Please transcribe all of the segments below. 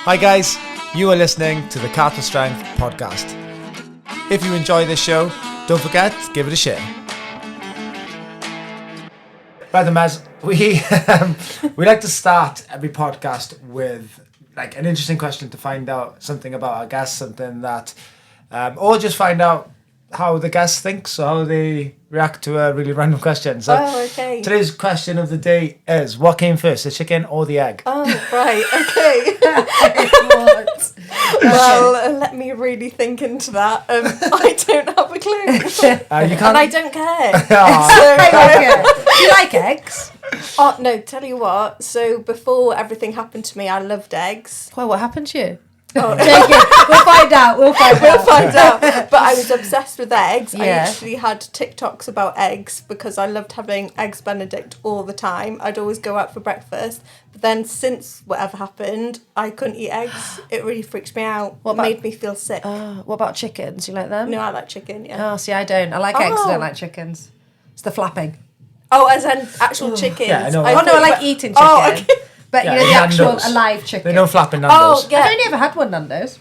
Hi guys, you are listening to the Cattlestrength podcast. If you enjoy this show, don't forget to give it a share. Right then, Maz, we like to start every podcast with like an interesting question to find out something about our guests, something that, or just find out how the guests think, so how they react to a really random question. So okay. Today's question of the day is, what came first, the chicken or the egg? Oh, right, okay. Well, let me really think into that. I don't have a clue. You can't... And I don't care. Do you like eggs? Oh, no, tell you what. So before everything happened to me, I loved eggs. Well, what happened to you? Oh, We'll find out. We'll find out. But I was obsessed with eggs. Yeah. I actually had TikToks about eggs because I loved having eggs Benedict all the time. I'd always go out for breakfast. But then since whatever happened, I couldn't eat eggs. It really freaks me out. It made me feel sick. What about chickens? You like them? No, I like chicken, yeah. Oh, see, I don't. I like eggs. I don't like chickens. It's the flapping. Oh, as in actual chickens. Yeah, I know. I like eating chicken. Oh, okay. But Yeah, you know, the actual Nando's. alive chicken. They know flapping Nando's. Oh, yeah. I've only ever had one Nando's.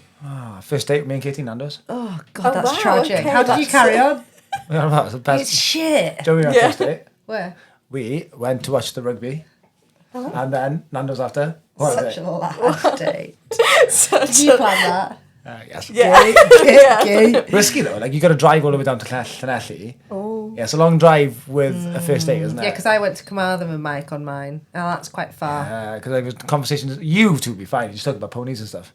First date with me and Katie, Nando's. Oh, God, Oh, that's wow, tragic. okay, How did you that's- carry on? That was the best. It's shit. Joey and our Yeah. first date. Where? We went to watch the rugby, and then Nando's after. What was Such it? a last date. Such Did you a- plan that? Yes. Yeah. Risky though. Like you got to drive all the way down to Llanelli. Oh. Yeah, it's a long drive with a first date, isn't it? Yeah, because I went to Carmarthen with Mike on mine. Oh, that's quite far. Because I was conversations. You two would be fine. You just talk about ponies and stuff.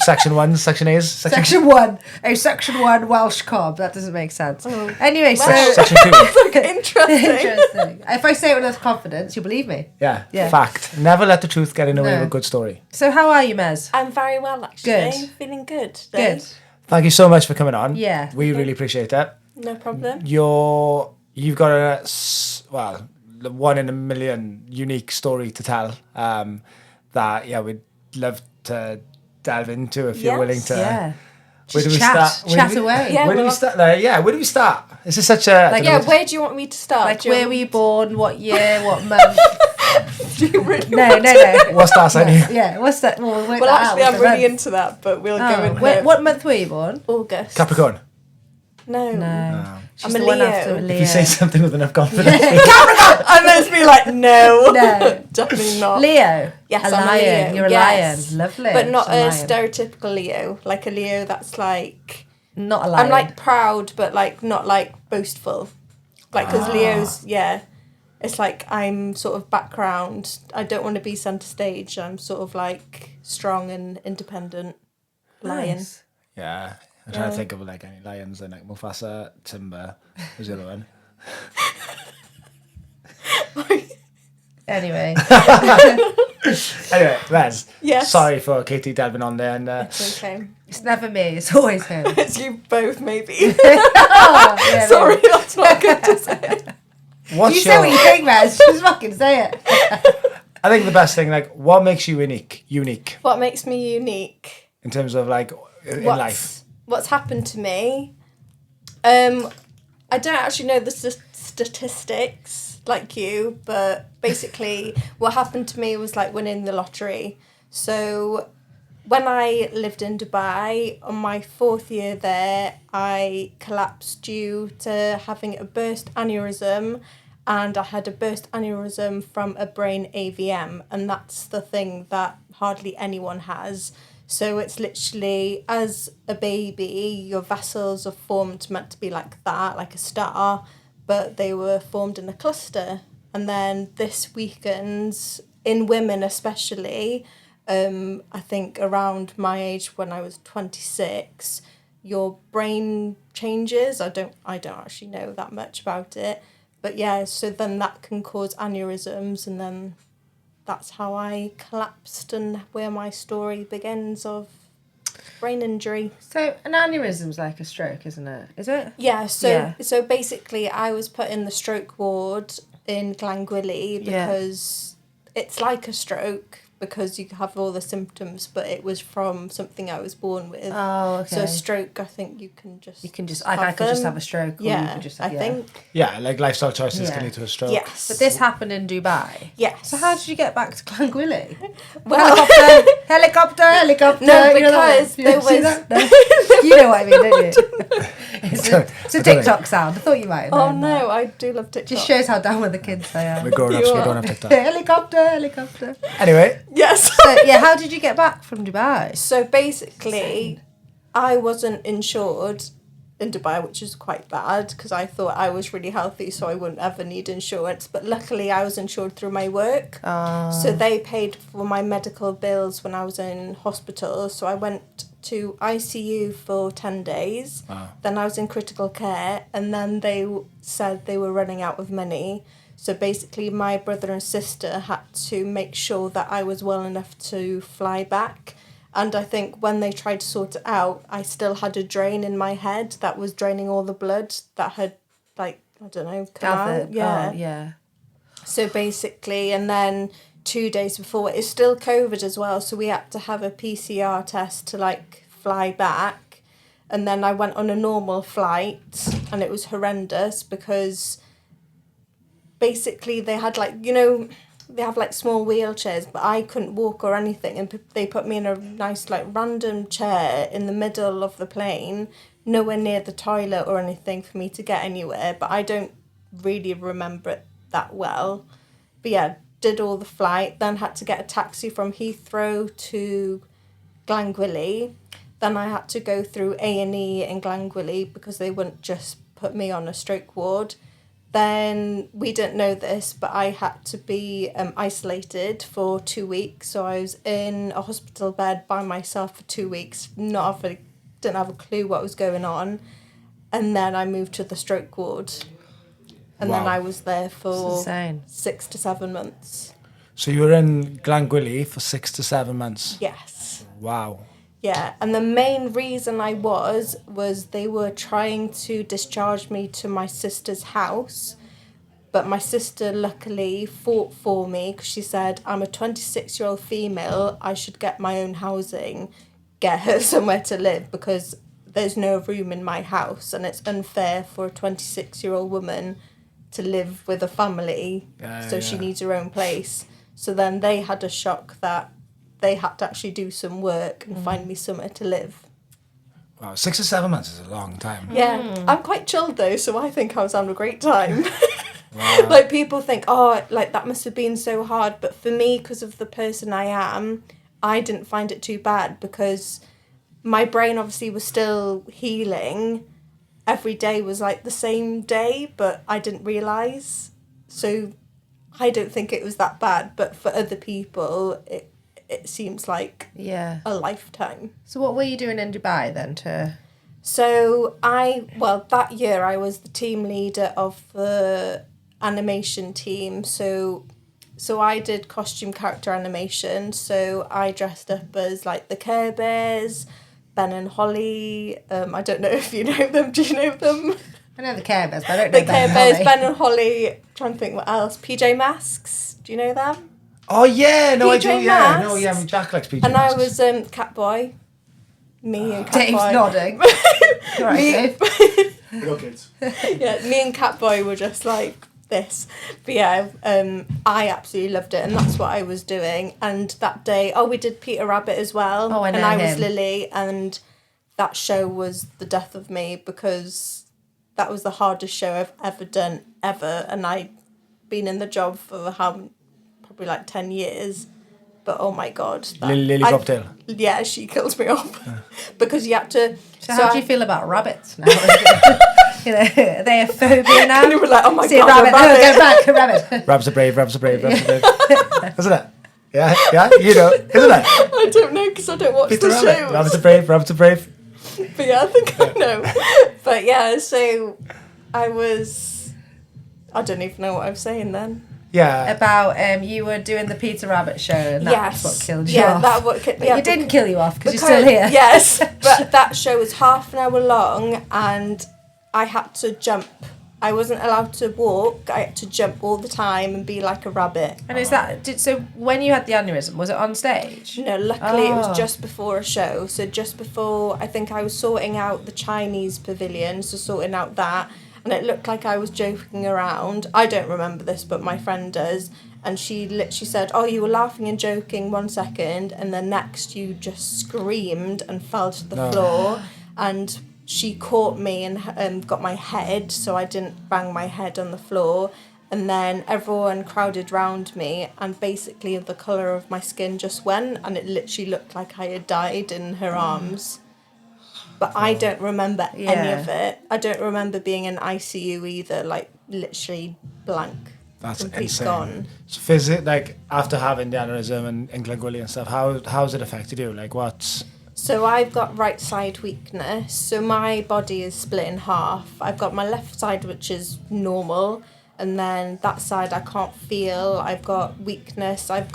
Section 1, Section A's, Section 1. Oh, Section 1 Welsh cob. That doesn't make sense. Oh. Anyway, so... Section 2. Interesting. Interesting. If I say it with enough confidence, you'll believe me. Yeah. Yeah. Fact. Never let the truth get in the way No. of a good story. So how are you, Mez? I'm very well, actually. Good. Feeling good today. Good. Thank you so much for coming on. Yeah. We really appreciate it. No problem. You've got a one in a million unique story to tell. That we'd love to delve into if you're Yes. willing to. Yeah. Where do we Just chat. start? Where Chat do we- away. Yeah. Where do we well- start? Where do we start? This is such a. I don't know Yeah, what- where do you want me to start? Like, Do you where want- were you born? What year? What month? Do you really No. What's that, Sonny? Yeah, what's that? Well, Well, actually, I'm really into that, but we'll go in What month were you born? August. Capricorn. No. No. She's I'm a the one Leo. after Leo. If you say something with enough confidence. I must be like, no. No. Definitely not. Leo. Yes, a I'm lion. a Leo. You're a Yes. lion. Lovely. But not She's a lion. stereotypical Leo. Like a Leo that's like... Not a lion. I'm like proud, but like not like boastful. Like, because Leo's, it's like I'm sort of background. I don't want to be centre stage. I'm sort of like strong and independent lion. Nice. Yeah. I'm trying to think of like any lions and like Mufasa, Timber. Who's the other one? Anyway. Anyway, Les. Yes. Sorry for Katie delving on there. And It's okay. It's never me. It's always him. It's you both, maybe. Oh, yeah, Sorry, that's not good to say. what's You your? say what you think, Raz. Just fucking say it. I think the best thing, like, what makes you unique What makes me unique? in terms of like in life? What's happened to me? I don't actually know the statistics like you, but basically what happened to me was like winning the lottery. So when I lived in Dubai, on my 4th year there, I collapsed due to having a burst aneurysm, and I had a burst aneurysm from a brain AVM, and that's the thing that hardly anyone has. So it's literally, as a baby, your vessels are formed meant to be like that, like a star, but they were formed in a cluster. And then this weakens, in women especially, I think around my age when I was 26, your brain changes. I don't actually know that much about it. But yeah, so then that can cause aneurysms, and then that's how I collapsed and where my story begins of brain injury. So an aneurysm's like a stroke, isn't it? Is it? Yeah, so basically I was put in the stroke ward in Glangwili because it's like a stroke, because you have all the symptoms, but it was from something I was born with. Oh, okay. So a stroke, I think you can just I could just have a stroke. Or you Yeah, could just I think. Yeah, like lifestyle choices Yeah. can lead to a stroke. Yes. But this happened in Dubai. Yes. So how did you get back to Glangwilly? Well, Helicopter. No, you know that because one? there See was- that? No? You know what I mean, don't you? It's a I don't TikTok sound. I thought you might. Oh know. no, I do love TikTok. Just shows how down with the kids they are. We're grown ups, we don't have TikTok. Helicopter. Anyway, Yes. So yeah, how did you get back from Dubai? So basically, I wasn't insured in Dubai, which is quite bad because I thought I was really healthy, so I wouldn't ever need insurance. But luckily, I was insured through my work. So they paid for my medical bills when I was in hospital. So I went to ICU for 10 days. Wow. Then I was in critical care, and then they said they were running out of money. So basically, my brother and sister had to make sure that I was well enough to fly back. And I think when they tried to sort it out, I still had a drain in my head that was draining all the blood that had, like, I don't know, come out. Gathered. Yeah. Oh, yeah. So basically, and then 2 days before, it's still COVID as well. So we had to have a PCR test to, like, fly back. And then I went on a normal flight, and it was horrendous because basically they had, like, you know, they have like small wheelchairs, but I couldn't walk or anything, and they put me in a nice like random chair in the middle of the plane, nowhere near the toilet or anything for me to get anywhere. But I don't really remember it that well. But yeah, did all the flight, then had to get a taxi from Heathrow to Glangwilly. Then I had to go through A&E in Glangwilly because they wouldn't just put me on a stroke ward. Then we didn't know this, but I had to be isolated for 2 weeks. So I was in a hospital bed by myself for 2 weeks, didn't have a clue what was going on. And then I moved to the stroke ward. And then Wow. I was there for insane. 6 to 7 months. so you were in Glangwilly for 6 to 7 months. Yes. Wow. Yeah, and the main reason I was they were trying to discharge me to my sister's house, but my sister luckily fought for me because she said, I'm a 26-year-old female, I should get my own housing, get her somewhere to live because there's no room in my house and it's unfair for a 26-year-old woman to live with a family, so she needs her own place. So then they had a shock that they had to actually do some work and find me somewhere to live. Wow, 6 to 7 months is a long time. Yeah, I'm quite chilled though, so I think I was having a great time. Wow. Like people think, oh, like that must have been so hard, but for me, because of the person I am, I didn't find it too bad because my brain obviously was still healing. Every day was like the same day, but I didn't realise. So I don't think it was that bad, but for other people, it seems like Yeah. a lifetime. So what were you doing in Dubai then So that year I was the team leader of the animation team. So I did costume character animation. So I dressed up as like the Care Bears, Ben and Holly. I don't know if you know them. Do you know them? I know the Care Bears, but I don't know The Care Ben Bears, Holly. Ben and Holly. Trying to think what else. PJ Masks. Do you know them? Oh, yeah, no, I do, PJ yeah. Masks. No, yeah, Jack likes PJ And Masks. I was Catboy. Me and Catboy. Dave's nodding. All right, Dave. Hello, kids. Yeah, me and Catboy were just like this. But yeah, I absolutely loved it, and that's what I was doing. And that day, we did Peter Rabbit as well. Oh, I know And I was him. Lily, and that show was the death of me because that was the hardest show I've ever done, ever. And I'd been in the job for probably like 10 years. But oh my God. Lily Bobtail. Yeah, she kills me off. Because you had to... So how do I- you feel about rabbits now? You know, are they a phobia now? And they were like, oh my See God, a rabbit, a rabbit. go back, a rabbit. Rabs are brave, Rabs are brave, Rabs are brave. Isn't it? Yeah, you know, isn't it? I don't know because I don't watch Peter the Rabbit. shows. Rabs are brave, Rabs are brave. But yeah, I think I know. But yeah, so I don't even know what I was saying then. Yeah. About you were doing the Peter Rabbit show and that's what killed you off. But But you didn't kill you off because you're still here. Yes, but that show was half an hour long and I had to jump I wasn't allowed to walk. I had to jump all the time and be like a rabbit. And is that so? When you had the aneurysm, was it on stage? No, luckily it was just before a show. So just before, I think I was sorting out the Chinese pavilion, so sorting out that, and it looked like I was joking around. I don't remember this, but my friend does. And she literally said, "Oh, you were laughing and joking 1 second, and then next you just screamed and fell to the floor." And she caught me and got my head, so I didn't bang my head on the floor. And then everyone crowded round me, and basically the colour of my skin just went, and it literally looked like I had died in her arms. But I don't remember any of it. I don't remember being in ICU either, like literally blank. That's complete insane. Gone. So like after having the aneurysm and England and stuff, how's it affected you? Like what's... So I've got right side weakness. So my body is split in half. I've got my left side, which is normal, and then that side I can't feel. I've got weakness. I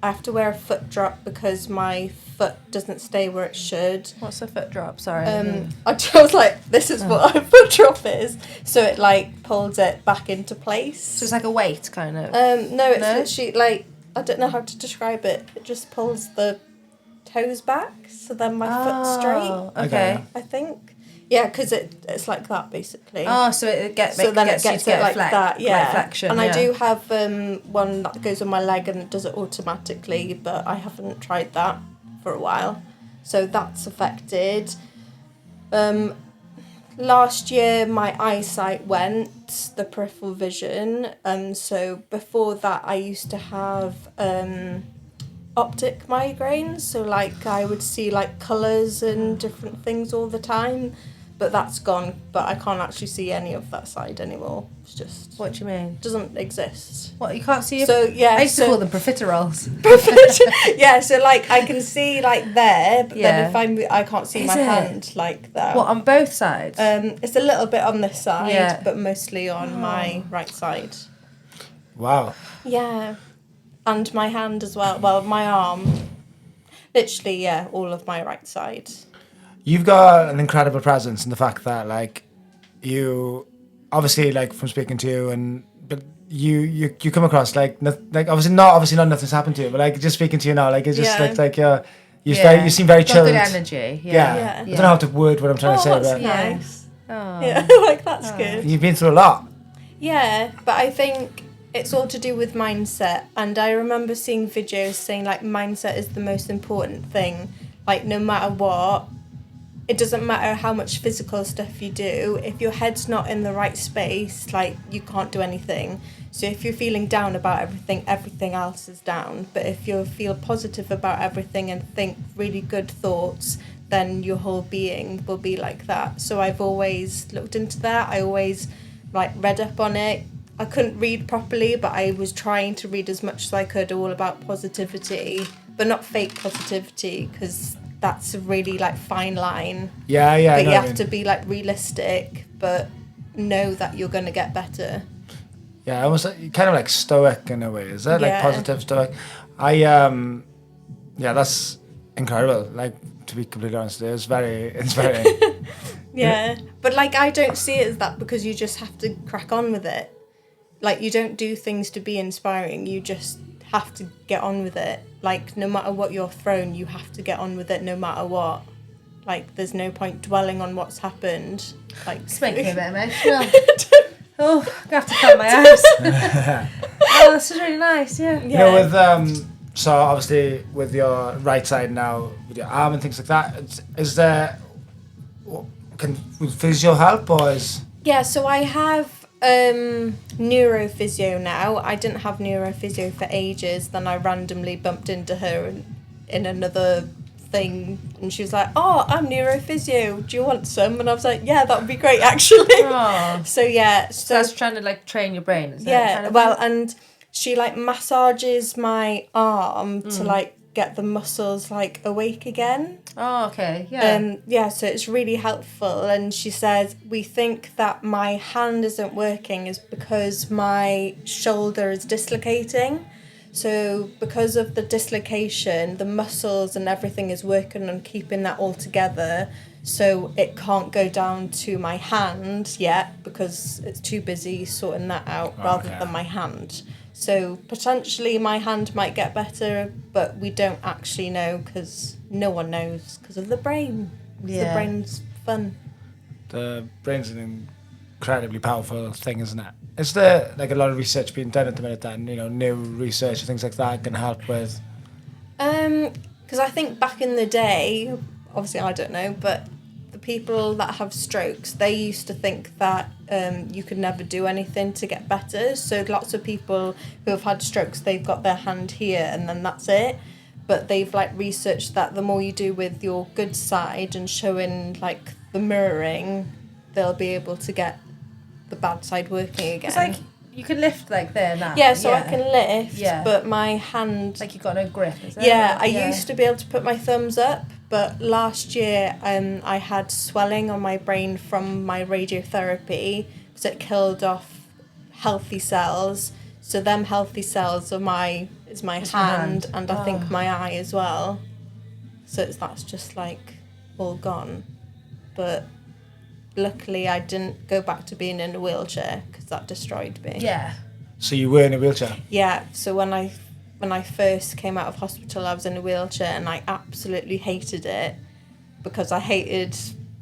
have to wear a foot drop because my foot doesn't stay where it should. What's a foot drop? Sorry. I was like, this is what a foot drop is. So it like pulls it back into place. So it's like a weight kind of. No, it's literally like, I don't know how to describe it. It just pulls the toes back, so then my foot's straight. Okay. I think. Yeah, because it's like that basically. Oh, so it gets it like that. Yeah. Flexion, and I do have one that goes on my leg and it does it automatically, but I haven't tried that for a while, so that's affected. Last year my eyesight went, the peripheral vision. So before that I used to have optic migraines, so like I would see like colours and different things all the time, but that's gone. But I can't actually see any of that side anymore. It's just... What do you mean? Doesn't exist. What, you can't see? So yeah, I used to call them profiteroles. Yeah, so like I can see like there, but Yeah. then if I can't see Is my it? hand like that. What, on both sides? It's a little bit on this side, Yeah. but mostly on my right side. Wow. Yeah. And my hand as well. Well, my arm. Literally, yeah, all of my right side. You've got an incredible presence in the fact that like you obviously like from speaking to you but you come across like obviously not nothing's happened to you, but like just speaking to you now, like it's just you seem very got chilled. good energy. Yeah. I don't know how to word what I'm trying to say, That's but nice. Oh. Yeah, like that's good. you've been through a lot. Yeah, but I think it's all to do with mindset. And I remember seeing videos saying like mindset is the most important thing. Like no matter what, it doesn't matter how much physical stuff you do, if your head's not in the right space, like you can't do anything. So if you're feeling down about everything else is down. But if you feel positive about everything and think really good thoughts, then your whole being will be like that. So I've always looked into that. I always like read up on it. I couldn't read properly, but I was trying to read as much as I could all about positivity, but not fake positivity, because that's a really like fine line. Yeah. But you have to be like realistic, but know that you're going to get better. Yeah, almost kind of like stoic in a way. Is that like positive stoic? That's incredible. Like to be completely honest, it's very. Yeah, but like I don't see it as that, because you just have to crack on with it. Like you don't do things to be inspiring. You just have to get on with it. Like no matter what you're thrown, you have to get on with it no matter what. Like there's no point dwelling on what's happened. Like It's making me a bit emotional. Oh, I'm going to have to cut my eyes. Oh, this is really nice, yeah. You know, with so obviously with your right side now, with your arm and things like that, is there with physio help or is? Yeah, so I have neurophysio now. I didn't have neurophysio for ages. Then I randomly bumped into her in another thing, and she was like, "Oh, I'm neurophysio. Do you want some?" And I was like, "Yeah, that would be great, actually." Oh. So yeah, So that's trying to like train your brain, is yeah. it? Kind of Well, thing? and she like massages my arm to like get the muscles like awake again. Oh, okay, yeah. So it's really helpful. And she said, we think that my hand isn't working is because my shoulder is dislocating. So because of the dislocation, the muscles and everything is working on keeping that all together. so it can't go down to my hand yet because it's too busy sorting that out rather than my hand. So potentially my hand might get better, but we don't actually know because no one knows because of the brain. The brain's fun. The brain's an incredibly powerful thing, isn't it? Is there like a lot of research being done at the minute then, you know, new research and things like that can help with? Because I think back in the day, obviously I don't know, but the people that have strokes, they used to think that you could never do anything to get better. So lots of people who have had strokes, they've got their hand here and then that's it. But they've like researched that the more you do with your good side and showing like the mirroring, they'll be able to get the bad side working again. It's like you can lift like there now. Yeah, so I can lift, Yeah. but my hand... Like you've got no grip, is it? Yeah, I used to be able to put my thumbs up, but last year I had swelling on my brain from my radiotherapy because it killed off healthy cells. So them healthy cells are my hand, and I think my eye as well. So that's just like all gone. But luckily I didn't go back to being in a wheelchair because that destroyed me. Yeah. So you were in a wheelchair? Yeah, so when I first came out of hospital I was in a wheelchair and I absolutely hated it because I hated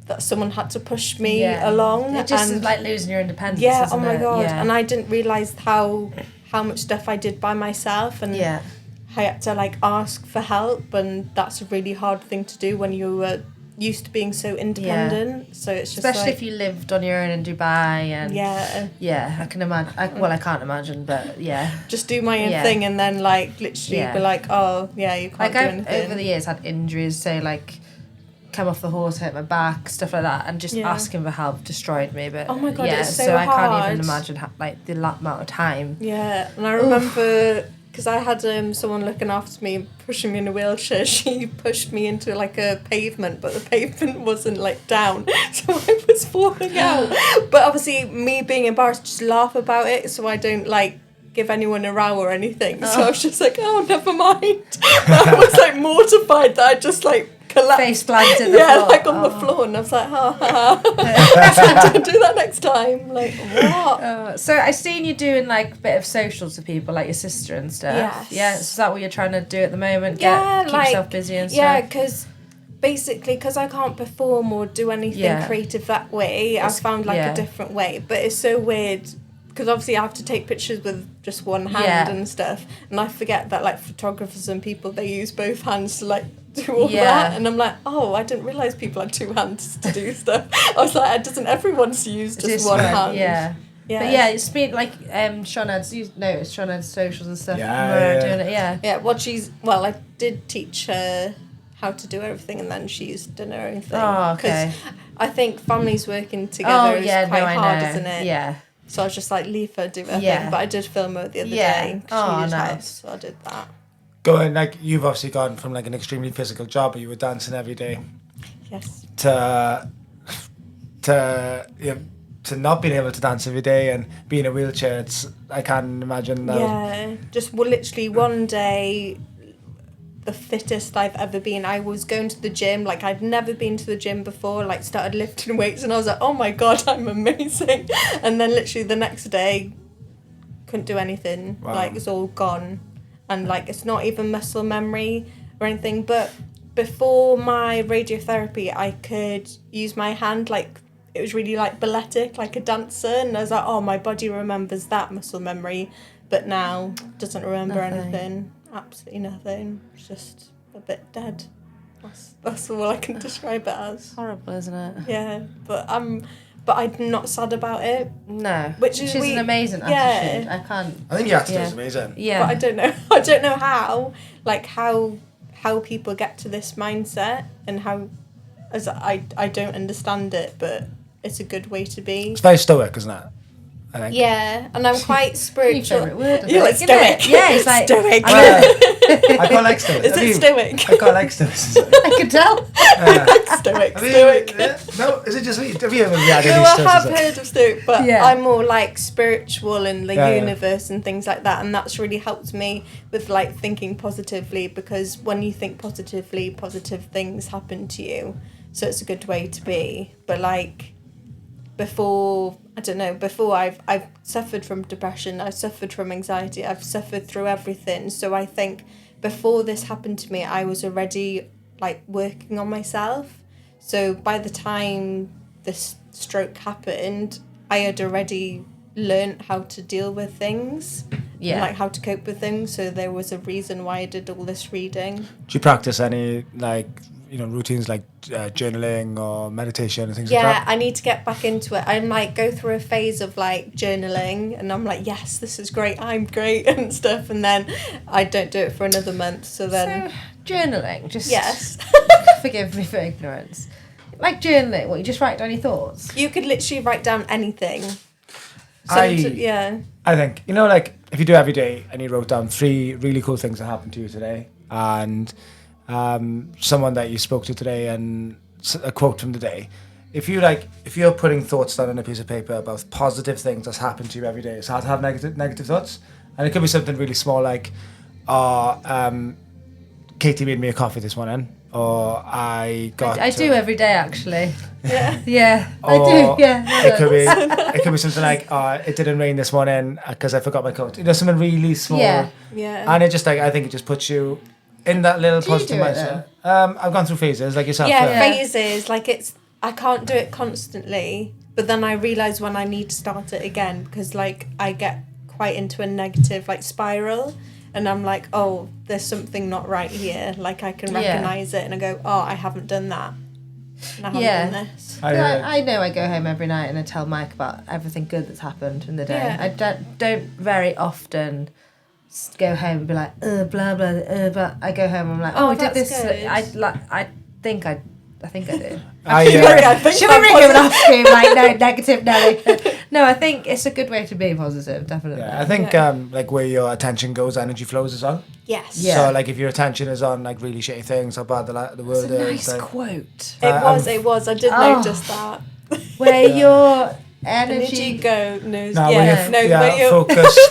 that someone had to push me along. It just and is like losing your independence, yeah, isn't oh my it? God. Yeah. And I didn't realise how much stuff I did by myself, and I had to like ask for help, and that's a really hard thing to do when you were used to being so independent. So it's just especially like, if you lived on your own in Dubai and I can imagine. I can't imagine, but just do my own thing and then like literally be like, oh yeah, you can't like do I've anything. over the years had injuries, say like come off the horse, hurt my back, stuff like that, and just asking for help destroyed me. But oh my God, it's so I can't even hard. imagine like the amount of time. Yeah, and I remember because I had someone looking after me, pushing me in a wheelchair. She pushed me into like a pavement, but the pavement wasn't like down, so I was falling out. But obviously, me being embarrassed, just laugh about it, so I don't like give anyone a row or anything. So I was just like, oh, never mind. But I was like mortified that I just like collapsed. Face planted the floor. Like on the floor, and I was like, ha ha ha. Don't do that next time. Like, what? So I seen you doing like a bit of socials with people, like your sister and stuff. Yes. Yeah. So is that what you're trying to do at the moment? Keep like, yourself busy and stuff. Yeah, because basically, because I can't perform or do anything creative that way, I've found like a different way. But it's so weird because obviously I have to take pictures with just one hand and stuff, and I forget that like photographers and people, they use both hands to like do all that, and I'm like, oh, I didn't realise people had two hands to do stuff. I was like, doesn't everyone use just one hand? Yeah. Yeah. But yeah, it's been like Shonad's, you noticed Shonad's socials and stuff. Yeah. Doing it, Yeah, well, I did teach her how to do everything, and then she's done her own thing. Oh, okay. Because I think families working together is quite hard, isn't it? Yeah. So I was just like, leave her do her thing. But I did film her the other day. She needed help, so I did that. Going, like, you've obviously gone from like an extremely physical job where you were dancing every day. Yes. To not being able to dance every day and be in a wheelchair. I can't imagine that. Yeah, just literally one day, the fittest I've ever been. I was going to the gym, like I'd never been to the gym before, like started lifting weights, and I was like, oh my God, I'm amazing. And then literally the next day, couldn't do anything. Wow. Like it's all gone. And like it's not even muscle memory or anything, but before my radiotherapy I could use my hand, like it was really like balletic, like a dancer, and I was like, oh, my body remembers that muscle memory, but now doesn't remember anything. Absolutely nothing. It's just a bit dead. That's all I can describe it as. Horrible, isn't it? Yeah, but I'm not sad about it. No, which is an amazing attitude. I can't. I think your attitude is amazing. Yeah, but I don't know how. Like how people get to this mindset, and how, as I don't understand it, but it's a good way to be. It's very stoic, isn't it? I think. Yeah, and I'm quite spiritual. Your favourite word? Yeah, like stoic. Yeah, it's like stoic. I quite like stoic. Is it stoic? I quite like stoic. I could tell. Stoic. I mean, Stoic. No, is it just me? Have you ever had No, any I stoics? have heard of stoic, but I'm more like spiritual and the Yeah. universe and things like that, and that's really helped me with like thinking positively, because when you think positively, positive things happen to you. so it's a good way to be. But like before I've suffered from depression, I've suffered from anxiety, I've suffered through everything. So I think before this happened to me, I was already like working on myself. So by the time this stroke happened, I had already learned how to deal with things. Yeah. And, like how to cope with things. So there was a reason why I did all this reading. Do you practice any routines like journaling or meditation and things like Yeah, that? I need to get back into it. I might go through a phase of like journaling and I'm like, yes, this is great, I'm great and stuff, and then I don't do it for another month. So then journaling, just yes. forgive me for ignorance. Like journaling, what, you just write down your thoughts? You could literally write down anything. I think, like if you do every day and you wrote down 3 really cool things that happened to you today and someone that you spoke to today and a quote from the day, if you're putting thoughts down on a piece of paper about positive things that's happened to you every day, it's hard to have negative thoughts. And it could be something really small like, Katie made me a coffee this morning, or I do every day actually. Yeah. Yeah, I do. Yeah. It could be something like, it didn't rain this morning because I forgot my coat. Something really small. Yeah. Yeah. And it just I think it just puts you in that little positive do it mindset. I've gone through phases like yourself. Yeah, phases. Like I can't do it constantly, but then I realise when I need to start it again because like I get quite into a negative like spiral. And I'm like, oh, there's something not right here. Like, I can recognise it and I go, oh, I haven't done that. And I haven't done this. I know I go home every night and I tell Mike about everything good that's happened in the day. Yeah. I don't very often go home and be like, blah, blah, but I go home and I'm like, oh, we did this. Good. I think I do. Should we ring him and ask him, like, no, negative, no. No, I think it's a good way to be positive, definitely. Yeah, I think like where your attention goes, energy flows as well. Yes. Yeah. So like if your attention is on like really shitty things, how bad the world It's is. a nice like, quote. It was. I did notice that. Where your energy go knows. No, where your focus.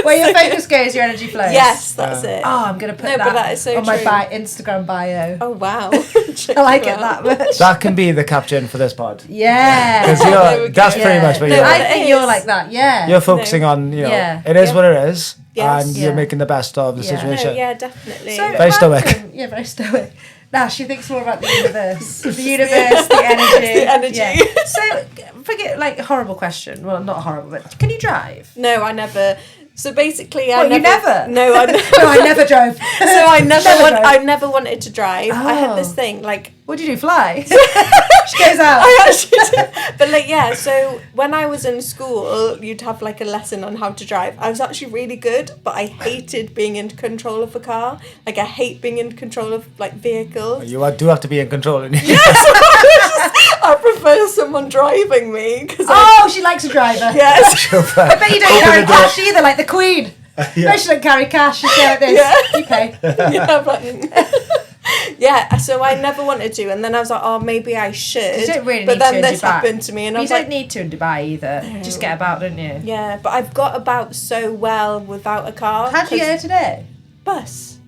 where your focus goes, your energy flows. Yes, that's it. Oh, I'm going to put but that is so on my true. Instagram bio. Oh wow. I like it that much. That can be the caption for this pod. Yeah. Because that's pretty much what you're. I think you're like that. Yeah. You're focusing on, it is what it is, Yes. and you're making the best of the situation. No, yeah, definitely. So Very stoic. Yeah, very stoic. Now she thinks more about the universe. The universe, the energy. The energy. Yeah. So, forget, like, horrible question. Well, not horrible, but can you drive? No, I never. So basically, What, you never? No, I never. No, I never drove. So I drove. I never wanted to drive. I had this Oh. thing like. What do you do? Fly? She goes out. I actually did. But like yeah, so when I was in school, you'd have like a lesson on how to drive. I was actually really good, but I hated being in control of a car. Like I hate being in control of like vehicles. You do have to be in control. I prefer someone driving me because She likes a driver. yes. I bet you don't carry cash either, like the Queen. No, she don't carry cash. She's like this. Yeah. You pay. Yeah, I'm like, yeah, so I never wanted to, and then I was like, oh, maybe I should. You don't really but need then to in this Dubai. happened to me, and I You was don't like, need to in Dubai either. Just get about, don't you? yeah, but I've got about so well without a car. How did you get here today? Bus.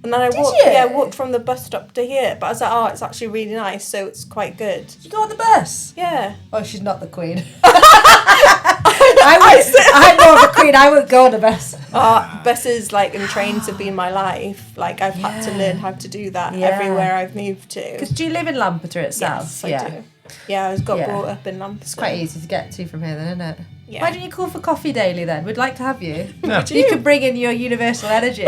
And then I walked. you? Yeah, I walked from the bus stop to here. But I was like, oh, it's actually really nice, so it's quite good. You go on the bus? Yeah. Oh, she's not the Queen. I'm more of a Queen. I wouldn't go on the bus. Buses like and trains have been my life. Like I've had to learn how to do that everywhere I've moved to. Because do you live in Lampeter itself? Yes, I do. Yeah, I was got brought up in Lampeter. It's quite easy to get to from here then, isn't it? Yeah. Why don't you call for coffee daily then? We'd like to have you. Yeah. You could bring in your universal energy.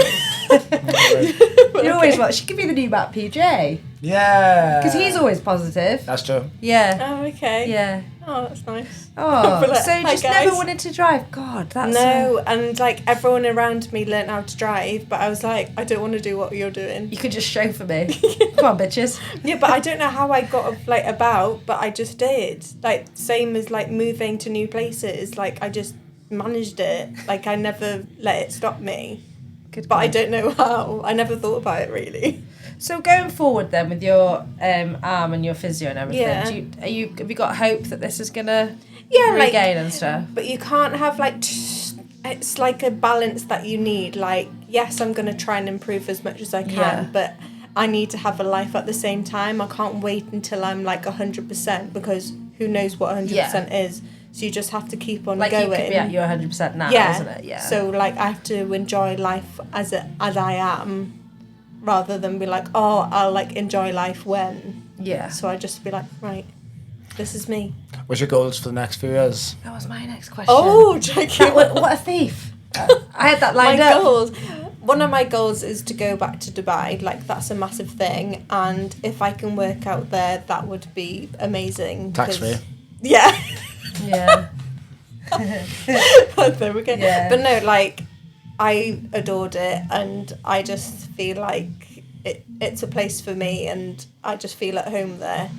You always want. She could be the new Matt PJ. Yeah. Because he's always positive. That's true. Yeah. Oh, okay. Yeah. Oh, that's nice. Oh, But, so hi, just guys. never wanted to drive. God, that's No, and like everyone around me learnt how to drive, but I was like, I don't want to do what you're doing. You could just chauffeur me. Come on, bitches. Yeah, but I don't know how I got like about, but I just did. Like same as like moving to new places. Like I just managed it. Like I never let it stop me. Good But I point. don't know how. I never thought about it really. So going forward then with your arm and your physio and everything, Yeah. have you got hope that this is gonna Yeah, like regain and stuff? but you can't have like it's like a balance that you need. Like yes, I'm gonna try and improve as much as I can, Yeah. but I need to have a life at the same time. I can't wait until I'm like 100% because who knows what 100% is. So you just have to keep on going. You could be at your 100% now, isn't it? Yeah. So like I have to enjoy life as I am, rather than be like, oh, I'll like enjoy life when. Yeah. So I just be like, right, this is me. What's your goals for the next few years? That was my next question. Oh, joking. What a thief. I had that lined my up. goals. One of my goals is to go back to Dubai. Like that's a massive thing, and if I can work out there, that would be amazing. Tax free. Yeah. Yeah. There we go. Yeah. But no, like I adored it, and I just feel like it's a place for me, and I just feel at home there.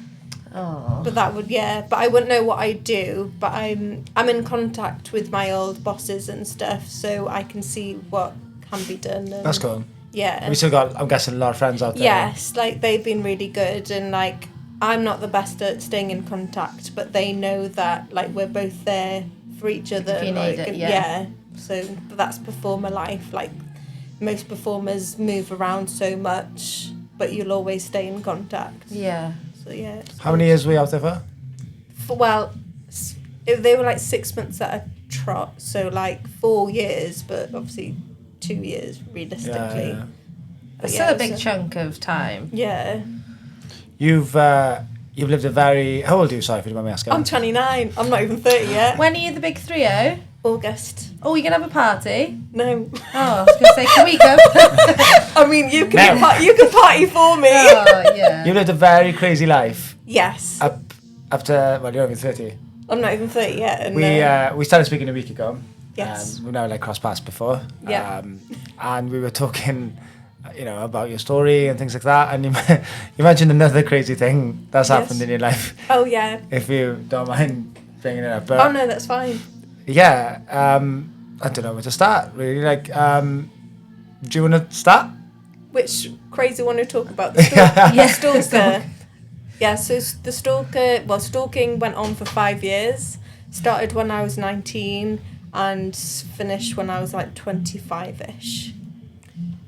Oh. But that would but I wouldn't know what I'd do. But I'm in contact with my old bosses and stuff, so I can see what can be done. And That's cool. yeah. We still got, I'm guessing, a lot of friends out there. Yes, like they've been really good, and like I'm not the best at staying in contact, but they know that like we're both there for each other. If you need it, yeah. So that's performer life. Like most performers move around so much, but you'll always stay in contact. Yeah. So yeah. How many years were you out there for? They were like 6 months at a trot, so like 4 years, but obviously 2 years realistically. Yeah. But It's still a big chunk of time. Yeah. You've lived a very... How old are you? Sorry if you don't mind me asking. I'm 29. I'm not even 30 yet. When are you the big 3-0? August. Oh, you're going to have a party? No. Oh, I was going to say, can we go? I mean, you can party for me. Oh, yeah. You lived a very crazy life. Yes. Up to... Well, you're not even 30. I'm not even 30 yet. And, We started speaking a week ago. Yes. We've never like crossed paths before. Yeah. And we were talking, about your story and things like that. And you mentioned another crazy thing that's happened in your life. Oh, yeah. If you don't mind bringing it up. But Oh, no, that's fine. yeah, I don't know where to start, really. Like, do you want to start? Which crazy one to talk about? The stalker. Yeah, so the stalking went on for 5 years. Started when I was 19 and finished when I was like 25-ish.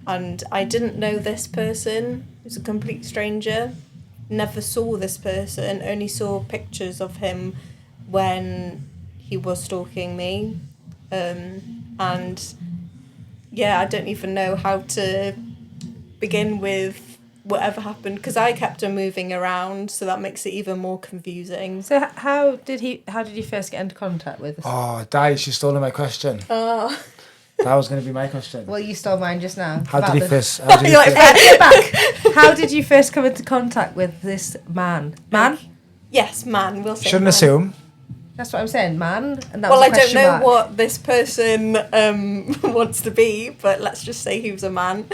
And I didn't know this person. He was a complete stranger. Never saw this person, only saw pictures of him when he was stalking me. And yeah, I don't even know how to begin with whatever happened, because I kept on moving around, so that makes it even more confusing. So how did you first get into contact with us? Oh, Di, you stole my question. Oh. That was going to be my question. Well, you stole mine just now. How did you first... Get back. How did you first come into contact with this man? Man? Yes, man. We'll say Shouldn't man. assume. That's what I'm saying, man. And that Well, was I a don't question know mark. what this person wants to be, but let's just say he was a man.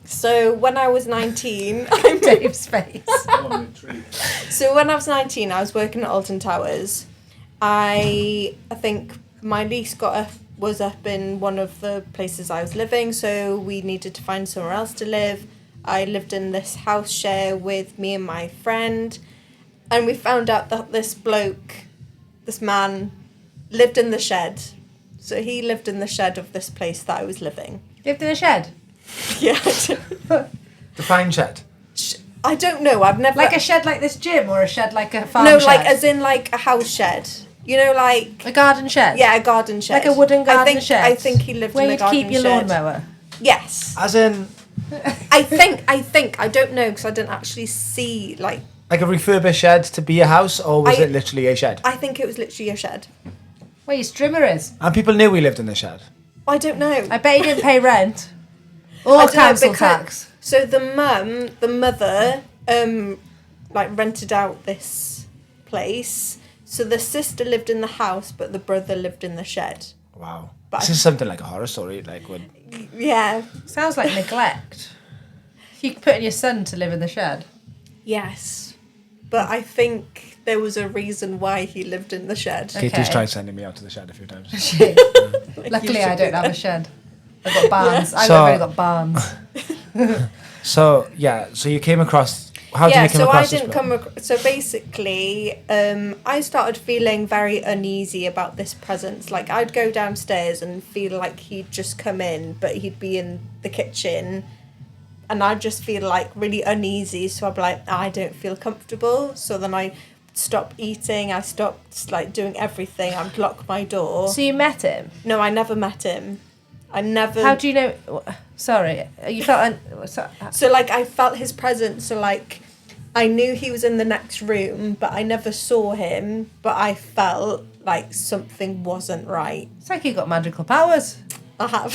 So when I was 19... Dave's face. So when I was 19, I was working at Alton Towers. I think my lease was up in one of the places I was living, so we needed to find somewhere else to live. I lived in this house share with me and my friend, and we found out that this man, lived in the shed. So he lived in the shed of this place that I was living. Lived in a shed? Yeah. Define shed. I don't know. I've never... Like a shed like this gym, or a shed like a farm No, shed? like as in like a house shed. You know, like... A garden shed? Yeah, a garden shed. Like a wooden garden shed? I think he lived Where in a you'd garden keep your shed. lawnmower? Yes. As in... I think. I don't know, because I didn't actually see, like... Like a refurbished shed to be a house, or was it literally a shed? I think it was literally a shed. Where your strimmer is? And people knew we lived in the shed. I don't know. I bet you didn't pay rent. I Or don't know, council because- tax. So the mother, like rented out this place. So the sister lived in the house, but the brother lived in the shed. Wow. But This is something like a horror story. Like when... Yeah. Sounds like neglect. You putting your son to live in the shed. Yes. But I think there was a reason why he lived in the shed. Katie's tried sending me out to the shed a few times. Luckily, I don't have a shed. I've got barns. Yeah. I've So- only got barns. So you came across... How did you come so across I didn't this? so basically, I started feeling very uneasy about this presence. Like, I'd go downstairs and feel like he'd just come in, but he'd be in the kitchen, and I just feel like really uneasy. So I'd be like, I don't feel comfortable. So then I stopped eating. I stopped like doing everything. I'd lock my door. So you met him? No, I never met him. I never. How do you know? Sorry, you felt. So like I felt his presence. So like I knew he was in the next room, but I never saw him. But I felt like something wasn't right. It's like you got magical powers. I have.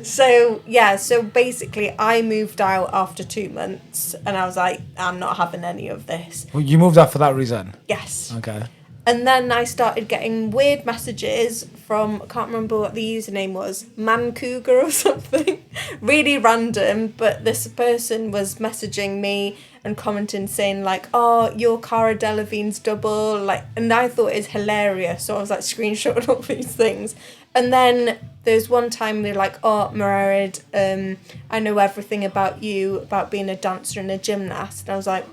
So yeah, so basically I moved out after 2 months and I was like, I'm not having any of this. Well, you moved out for that reason? Yes. Okay. And then I started getting weird messages from, I can't remember what the username was, Man Cougar or something. Really random, but this person was messaging me and commenting saying like, oh, your Cara Delevingne's double, like, and I thought it was hilarious. So I was like screenshotting all these things. And then there's one time they're like, oh, Mererid, I know everything about you, about being a dancer and a gymnast. And I was like,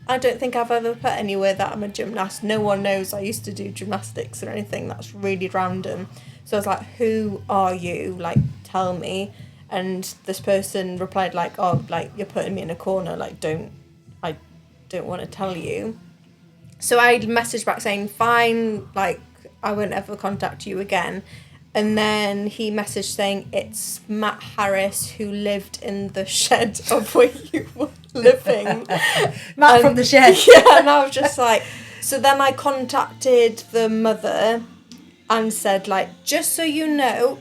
I don't think I've ever put anywhere that I'm a gymnast. No one knows I used to do gymnastics or anything. That's really random. So I was like, who are you? Like, tell me. And this person replied like, oh, like, you're putting me in a corner. Like, I don't want to tell you. So I messaged back saying, fine, like, I won't ever contact you again. And then he messaged saying, it's Matt Harris who lived in the shed of where you were living. Matt from the shed. Yeah, and I was just like, so then I contacted the mother and said, like, just so you know,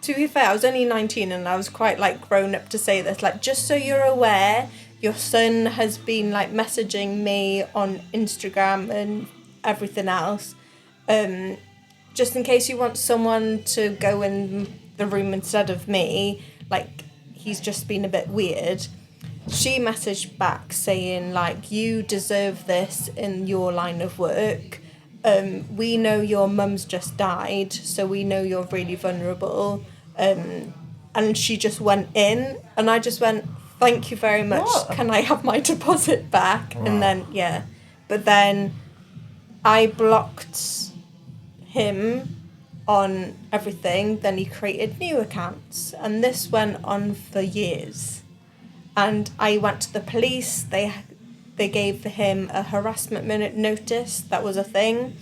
to be fair, I was only 19 and I was quite, like, grown up to say this, like, just so you're aware, your son has been, like, messaging me on Instagram and everything else. Just in case you want someone to go in the room instead of me, like, he's just been a bit weird. She messaged back saying, like, you deserve this in your line of work. We know your mum's just died, so we know you're really vulnerable. And she just went in, and I just went, thank you very much. What? Can I have my deposit back? Wow. And then, yeah. But then I blocked him on everything. Then he created new accounts, and this went on for years. And I went to the police. They gave him a harassment minute notice. That was a thing.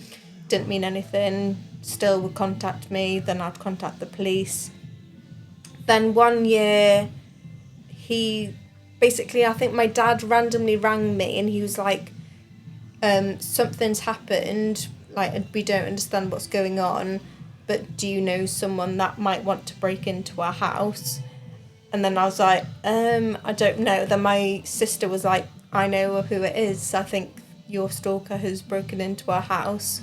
Didn't mean anything. Still would contact me. Then I'd contact the police. Then 1 year, he basically, I think my dad randomly rang me and he was like, something's happened, like, we don't understand what's going on, but do you know someone that might want to break into our house? And then I was like, I don't know. Then my sister was like, I know who it is. I think your stalker has broken into our house,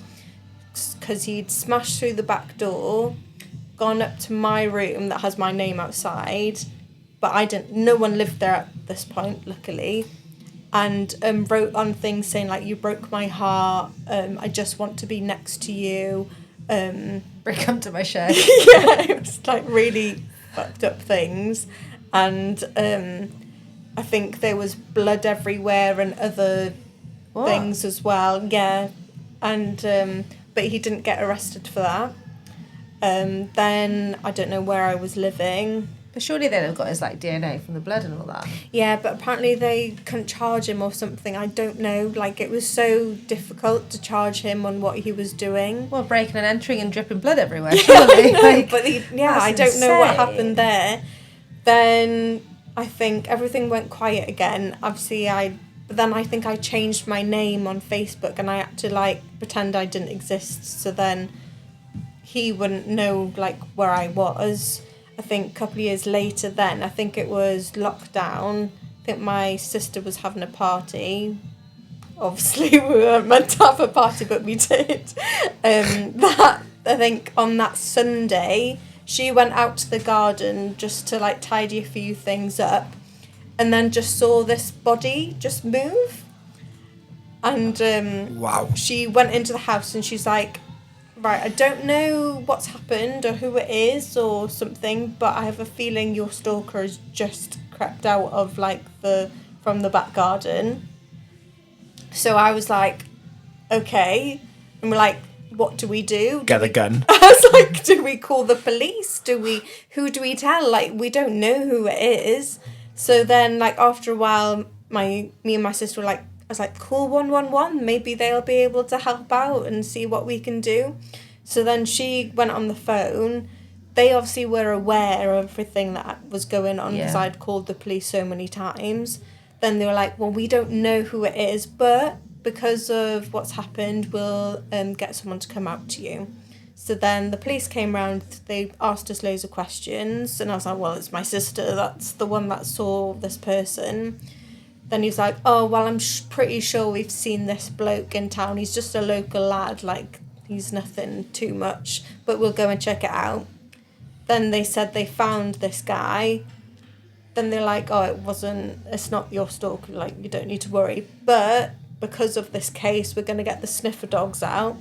because he'd smashed through the back door, gone up to my room that has my name outside, but no one lived there at this point, luckily, and wrote on things saying, like, you broke my heart, I just want to be next to you. Come to my shed. Yeah, it was like really fucked up things. And I think there was blood everywhere and other things as well. Yeah. And but he didn't get arrested for that. Then I don't know where I was living. But surely they'd have got his, like, DNA from the blood and all that. Yeah, but apparently they couldn't charge him or something. I don't know. Like, it was so difficult to charge him on what he was doing. Well, breaking and entering and dripping blood everywhere, surely. Like, but I don't know what happened there. Then I think everything went quiet again. Obviously, but then I think I changed my name on Facebook and I had to, like, pretend I didn't exist. So then he wouldn't know, like, where I was. I think a couple of years later then, I think it was lockdown. I think my sister was having a party. Obviously, we weren't meant to have a party, but we did. I think on that Sunday, she went out to the garden just to, like, tidy a few things up, and then just saw this body just move. And Wow. She went into the house and she's like, right, I don't know what's happened or who it is or something, but I have a feeling your stalker has just crept out of, like, from the back garden. So I was like, okay. And we're like, what do we do? Get the gun. I was like, do we call the police? Who do we tell? Like, we don't know who it is. So then, like, after a while, me and my sister were like, I was like, call 111. Maybe they'll be able to help out and see what we can do. So then she went on the phone. They obviously were aware of everything that was going on because I'd called the police so many times. Then they were like, well, we don't know who it is, but because of what's happened, we'll get someone to come out to you. So then the police came round, they asked us loads of questions, and I was like, well, it's my sister, that's the one that saw this person. Then he's like, oh, well, I'm pretty sure we've seen this bloke in town. He's just a local lad, like, he's nothing too much, but we'll go and check it out. Then they said they found this guy. Then they're like, oh, it's not your stalker, like, you don't need to worry. But because of this case, we're going to get the sniffer dogs out.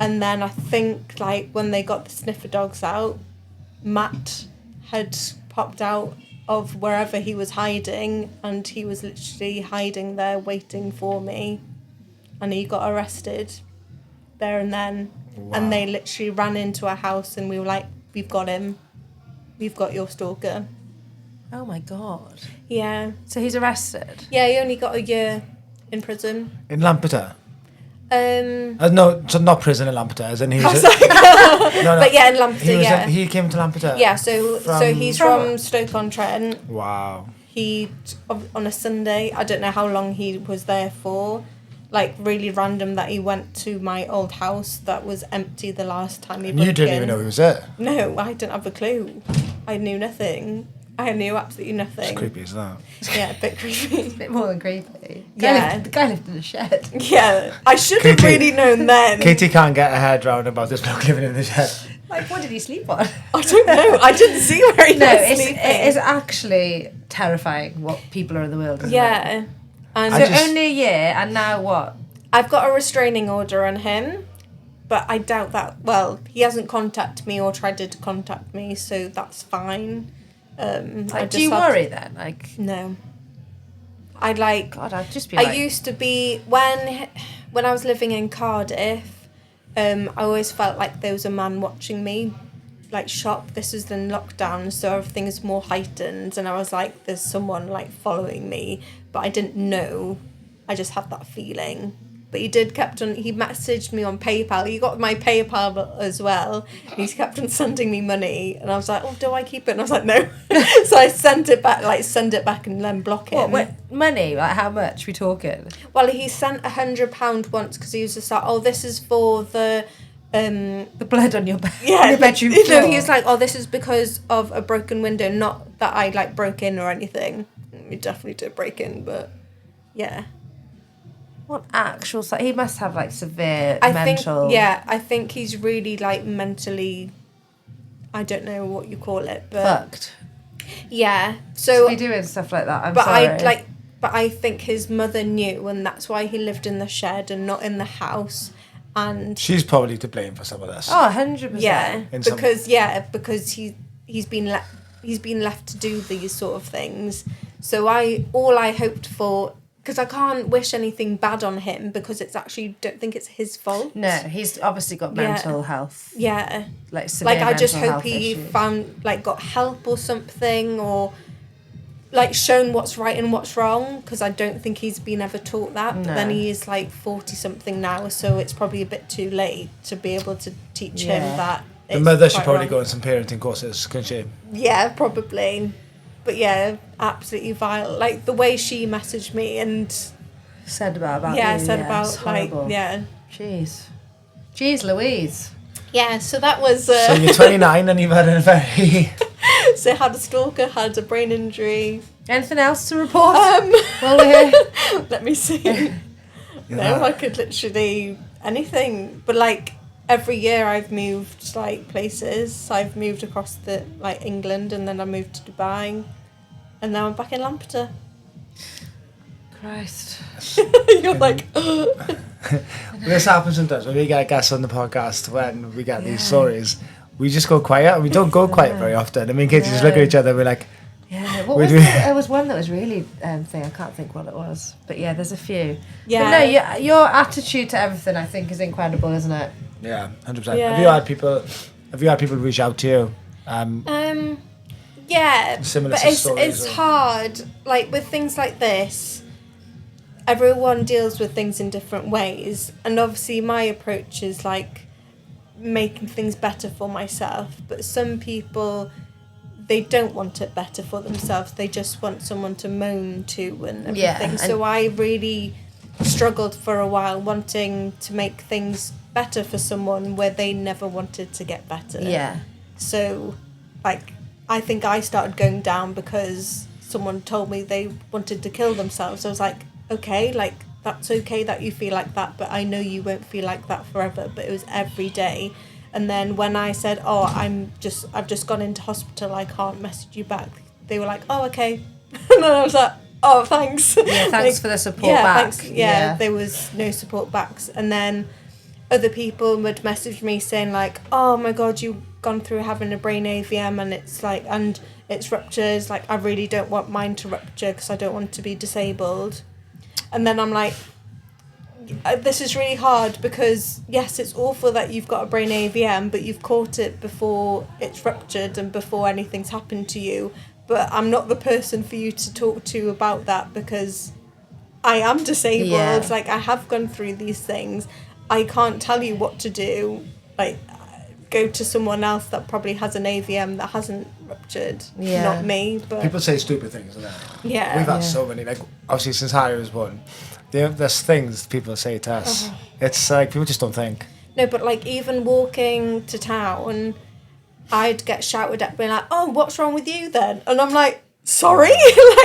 And then I think, like, when they got the sniffer dogs out, Matt had popped out of wherever he was hiding, and he was literally hiding there waiting for me. And he got arrested there and then. Wow. And they literally ran into our house, and we were like, we've got him. We've got your stalker. Oh, my God. Yeah. So he's arrested? Yeah, he only got a year in prison. In Lampeter? No, so not prison in Lampeter, as in he was... no. But yeah, in Lampeter, He came to Lampeter? Yeah, so he's from Stoke-on-Trent. Wow. He, on a Sunday, I don't know how long he was there for, like, really random that he went to my old house that was empty the last time he broke in. You didn't even know he was there? No, I didn't have a clue. I knew nothing. I knew absolutely nothing. It's creepy, isn't that? Yeah, a bit creepy. It's a bit more than creepy. Yeah. The guy lived in a shed. Yeah, I should have really known then. Katie can't get her head round about this bloke living in the shed. Like, what did he sleep on? I don't know. I didn't see where he was sleeping. It is actually terrifying what people are in the world, isn't it? Yeah. And so only a year, and now what? I've got a restraining order on him, but I doubt that. Well, he hasn't contacted me or tried to contact me, so that's fine. Do you worry then? Like, no. God, I'd just be like... I used to be when I was living in Cardiff. I always felt like there was a man watching me, like, shop. This was in lockdown, so everything is more heightened, and I was like, there's someone, like, following me, but I didn't know. I just had that feeling. But he messaged me on PayPal. He got my PayPal as well. He's kept on sending me money. And I was like, oh, do I keep it? And I was like, no. So I sent it back and then block him. What, money? Like, how much are we talking? Well, he sent £100 once because he was just like, oh, this is for the blood on your bed. Yeah, your bedroom floor. No, he was like, oh, this is because of a broken window, not that I, like, broke in or anything. We definitely did break in, but yeah. What actual... He must have, like, severe mental... I think he's really, like, mentally... I don't know what you call it, but... Fucked. Yeah, so... To be doing stuff like that, I'm sorry. But I think his mother knew, and that's why he lived in the shed and not in the house, and... She's probably to blame for some of this. Oh, 100%. Yeah, because he's been left to do these sort of things. So all I hoped for... Because I can't wish anything bad on him because don't think it's his fault. No, he's obviously got mental health. Yeah. Like, severe I just mental hope health he issues. found, like, got help or something, or, like, shown what's right and what's wrong, because I don't think he's been ever taught that. But then he is, like, 40-something now, so it's probably a bit too late to be able to teach him that. The mother should probably go on some parenting courses, couldn't she? Yeah, probably. But yeah, absolutely vile. Like, the way she messaged me and... Said about yeah, you. said about, like, yeah. Jeez Louise. Yeah, so that was... So you're 29 and you've had a very... So had a stalker, had a brain injury. Anything else to report? While we're here? Let me see. No, I could literally... Anything. But, like... Every year I've moved, like, places. I've moved across England, and then I moved to Dubai, and now I'm back in Lampeter. Christ. You're like... This happens sometimes when we get guests on the podcast, when we get these stories, we just go quiet, and we don't go quiet very often. I mean, Katie just look at each other, and we're like... Yeah, there was one that was really thing. I can't think what it was. But yeah, there's a few. Yeah. But no, your attitude to everything, I think, is incredible, isn't it? Yeah, 100%. Yeah. Have you had people reach out to you? Yeah, Similar but to it's stories, or- hard. Like with things like this, everyone deals with things in different ways, and obviously my approach is like making things better for myself. But some people, they don't want it better for themselves. They just want someone to moan to and everything. Yeah, So I really struggled for a while wanting to make things better for someone where they never wanted to get better. Yeah. So, like, I think I started going down because someone told me they wanted to kill themselves. I was like, okay, like, that's okay that you feel like that, but I know you won't feel like that forever. But it was every day. And then when I said, oh, I've just gone into hospital, I can't message you back, they were like, oh, okay. And then I was like, oh, thanks. Yeah, thanks for the support back. Thanks. Yeah, there was no support backs. And then other people would message me saying like, oh my God, you've gone through having a brain AVM and it's like, and it's ruptured. Like, I really don't want mine to rupture because I don't want to be disabled. And then I'm like, this is really hard because yes, it's awful that you've got a brain AVM, but you've caught it before it's ruptured and before anything's happened to you. But I'm not the person for you to talk to about that because I am disabled. Yeah. Like, I have gone through these things. I can't tell you what to do. Like, go to someone else that probably has an AVM that hasn't ruptured. Yeah. Not me, but... People say stupid things, don't they? Yeah. We've had Yeah. so many, like, obviously since Harry was born, there's things people say to us. It's like, people just don't think. No, but, like, even walking to town, I'd get shouted at, being like, oh, what's wrong with you then? And I'm like, sorry?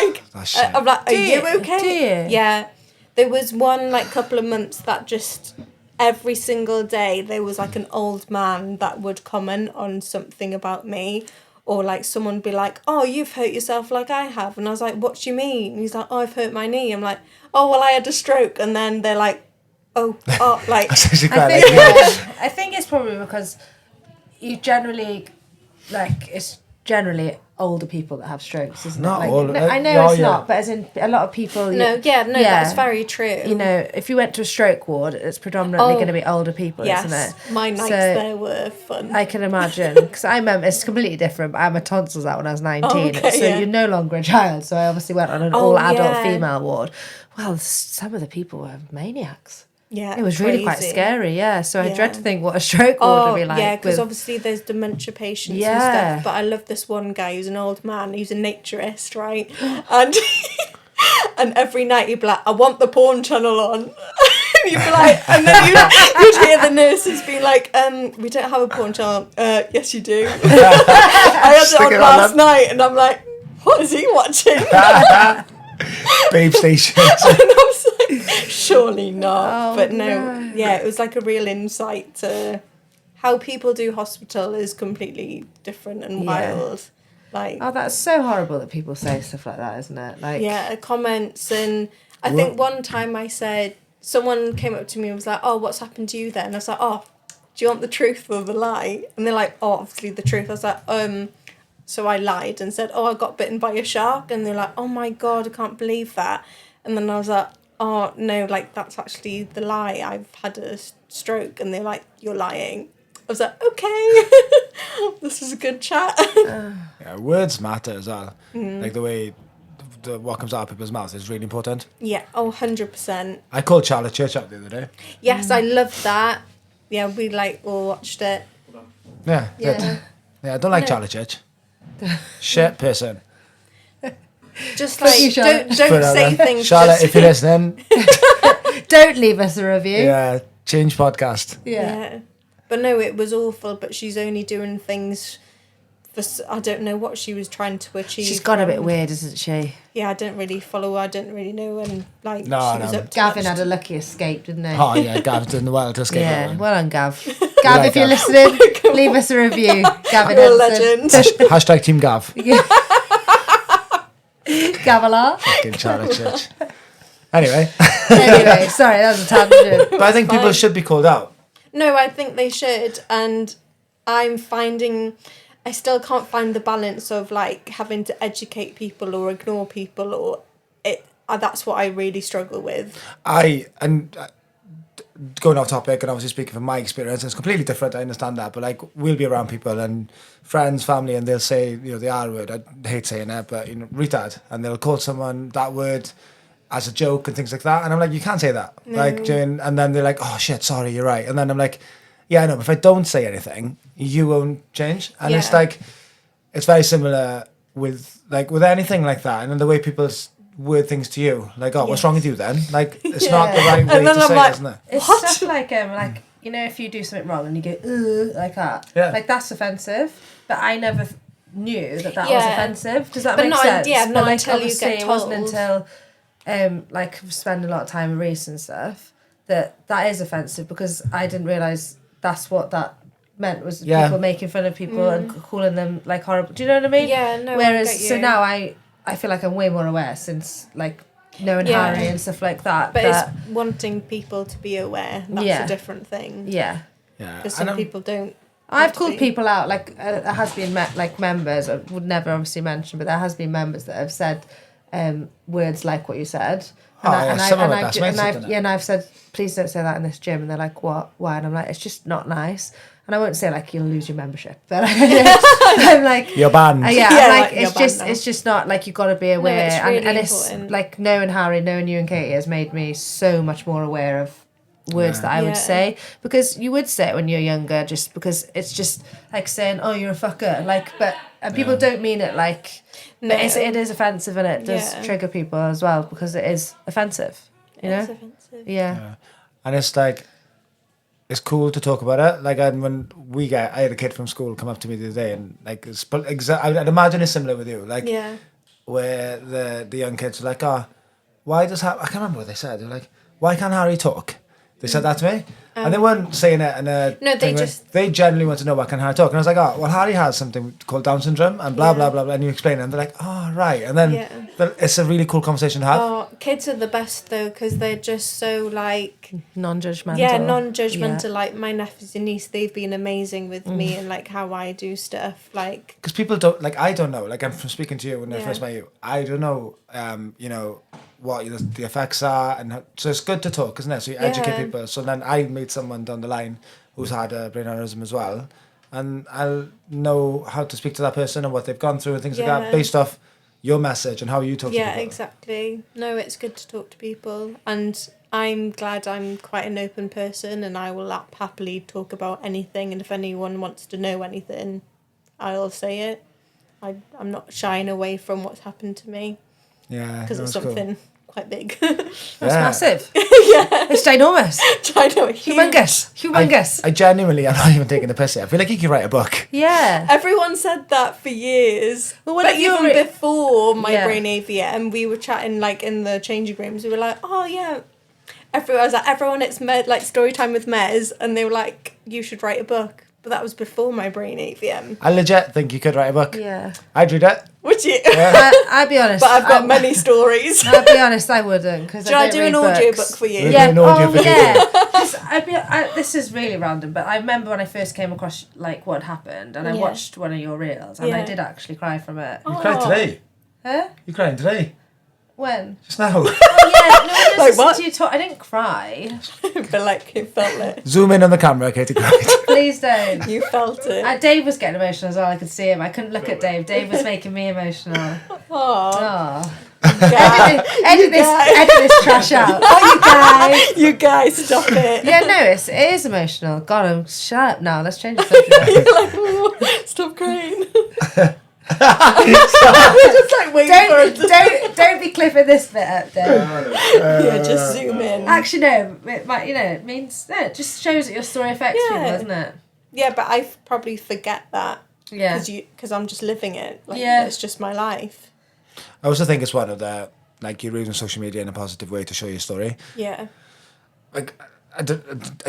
Like, That's shit. I'm like, are Do you you? okay? Do you? Yeah. There was one, like, couple of months that just... Every single day there was like an old man that would comment on something about me, or like someone would be like, oh, you've hurt yourself like I have, and I was like, what do you mean? And he's like, oh, I've hurt my knee. I'm like, oh, well, I had a stroke. And then they're like, oh, like... That's actually I quite think, like, I think it's probably because you generally, like, it's generally older people that have strokes, isn't Not it? Like, all- no, I know no, it's yeah. not, but as in a lot of people... That's very true. You know, if you went to a stroke ward, it's predominantly Oh, going to be older people, yes, isn't it? my nights So, there were fun. I can imagine, because I remember it's completely different. But I had my tonsils out when I was 19, Okay, so yeah. you're no longer a child. So I obviously went on an Oh, all-adult yeah. female ward. Well, some of the people were maniacs. Yeah, It was really quite crazy. scary, yeah. So I Yeah. dread to think what a stroke ward would be like. yeah, because with- obviously there's dementia patients Yeah. and stuff. But I love this one guy who's an old man. He's a naturist, right? And and every night he'd be like, I want the porn channel on. And you'd be like, and then you'd hear the nurses be like, we don't have a porn channel. Yes, you do. I had Stick it on it on last them. night, and I'm like, what is he watching? babe stations. And I was like, surely not. Oh, But no, no. yeah, it was like a real insight to how people do hospital is completely different and Yeah. wild. Like, Oh, that's so horrible that people say stuff like that, isn't it? Like, yeah, comments. And I think one time I said, someone came up to me and was like, oh, what's happened to you then? I was like, oh, do you want the truth or the lie? And they're like, oh, obviously the truth. I was like, so I lied and said, oh, I got bitten by a shark. And they're like, oh my God, I can't believe that. And then I was like, oh, no, like, that's actually the lie. I've had a stroke. And they're like, you're lying. I was like, okay, this is a good chat. Yeah, words matter as well. Like the way what comes out of people's mouths is really important. Yeah, 100%. I called Charlotte Church out the other day. Yes, I loved that. Yeah, we all watched it. Yeah, Yeah. good. Yeah, I don't like No. Charlotte Church. Shit person. Just Fuck like, you, Charlotte. don't Put it out say there. things. Charlotte, just, if you're listening, Don't leave us a review. yeah, change podcast. yeah. But no, it was awful. But she's only doing things for I don't know what she was trying to achieve. She's gone a bit from- weird, isn't she? Yeah, I didn't really follow her. I didn't really know when No, she was no. up to. Gavin much. had a lucky escape, didn't he? Oh yeah, Gav's doing the well to escape that Yeah, one. well done, Gav. Gav, like if you're Gav. listening, leave us a review. Gavin You're a Henson. legend. Hashtag Team Gav. Gavilar. Fucking Charlotte Church. Anyway, Anyway, sorry, that was a tangent. but I think people Fine. should be called out. No, I think they should, and I'm finding I still can't find the balance of like having to educate people or ignore people, or it. That's what I really struggle with. going off topic and obviously speaking from my experience, it's completely different. I understand that, but like we'll be around people and friends, family, and they'll say the R word. I hate saying it, but retard, and they'll call someone that word as a joke and things like that. And I'm like, you can't say that. No. Like, and then they're like, oh shit, sorry, you're right. And then I'm like, yeah, I know, but if I don't say anything, you won't change. And it's like, it's very similar with anything like that. And then the way people word things to you, like, oh, what's wrong with you then? Like, it's not the right way to say it, isn't it? It's stuff like you know, if you do something wrong and you go ugh, like that, like that's offensive. But I never knew that was offensive. Does that make sense? Yeah, but not like until obviously you get it told. wasn't until like spending a lot of time with Rhys and stuff that is offensive, because I didn't realise that's what that meant, was people making fun of people and calling them like horrible. Do you know what I mean? Yeah, no. Whereas so now I feel like I'm way more aware since like knowing Harry and stuff like that. But it's wanting people to be aware. That's a different thing. Yeah. Yeah. Because some people don't. I've called people out, like there has been like members, I would never obviously mention, but there has been members that have said words like what you said. And I've said, please don't say that in this gym, and they're like, what? Why? And I'm like, it's just not nice. And I won't say like you'll lose your membership, but I'm like, you're banned. I'm like it's just not, like, you've got to be aware. No, it's really and important. it's like knowing Harry, knowing you and Katie has made me so much more aware of words that I would say, because you would say it when you're younger, just because it's just like saying, oh, you're a fucker, like, and people don't mean it like, but it is offensive, and it does trigger people as well, because it is offensive, you know? It's offensive. Yeah. And it's like, it's cool to talk about it. Like, and when I had a kid from school come up to me the other day, and like, I'd imagine it's similar with you, like, where the young kids are like, oh, why does I can't remember what they said. They're like, why can't Harry talk? They said that to me. And they weren't saying it in a... No, they genuinely want to know why can Harry talk. And I was like, oh, well, Harry has something called Down syndrome and blah, blah, blah, blah. And you explain it, and they're like, oh, right. And then it's a really cool conversation to have. Oh, kids are the best, though, because they're just so, like... Non-judgmental. Yeah, non-judgmental. Yeah. Like, my nephews and niece, they've been amazing with me and, like, how I do stuff. Like... Because people don't... Like, I don't know. Like, I'm from speaking to you when I first met you. I don't know, you know, what the effects are, and so it's good to talk, isn't it? So you educate people. So then I meet someone down the line who's had a brain aneurysm as well, and I'll know how to speak to that person and what they've gone through and things like that, based off your message and how you talk to people. Yeah, exactly. No, it's good to talk to people, and I'm glad I'm quite an open person, and I will happily talk about anything, and if anyone wants to know anything, I'll say it. I'm not shying away from what's happened to me. Yeah, because it's something quite big. That's massive. It's ginormous. Humongous. I genuinely, I'm not even taking the piss here. I feel like you could write a book. Yeah. Everyone said that for years. Well, but even before my brain AVM, we were chatting like in the changing rooms. We were like, oh yeah. Everyone, it's like story time with Mez, and they were like, you should write a book. But that was before my brain AVM. I legit think you could write a book. Yeah. I'd read it. Would you? Yeah. I'd be honest. But I've got many stories. I'll be honest, I wouldn't. Should I do an audio book for you? Yeah. This is really random, but I remember when I first came across like what happened, and I watched one of your reels, and I did actually cry from it. You cried today? Huh? You crying today? When? Just now. Oh yeah, no, like what? You talk. I didn't cry. But like you felt it. Zoom in on the camera, Katie cried. Please don't. You felt it. Dave was getting emotional as well. I could see him. I couldn't look at Dave. Dave was making me emotional. Aww. Edit this trash out. Oh, you guys, stop it. Yeah, no, it is emotional. God, I'm shut up now. Let's change the subject. You're like, stop crying. We're just like waiting for it. Don't be clipping this bit up, Dave. Yeah, just zoom in. Actually, no. It means it just shows that your story affects people, doesn't it? Yeah, but I probably forget that. Yeah. Because I'm just living it. Like, it's just my life. I also think it's one of the, like, you're using social media in a positive way to show your story. Yeah. Like, I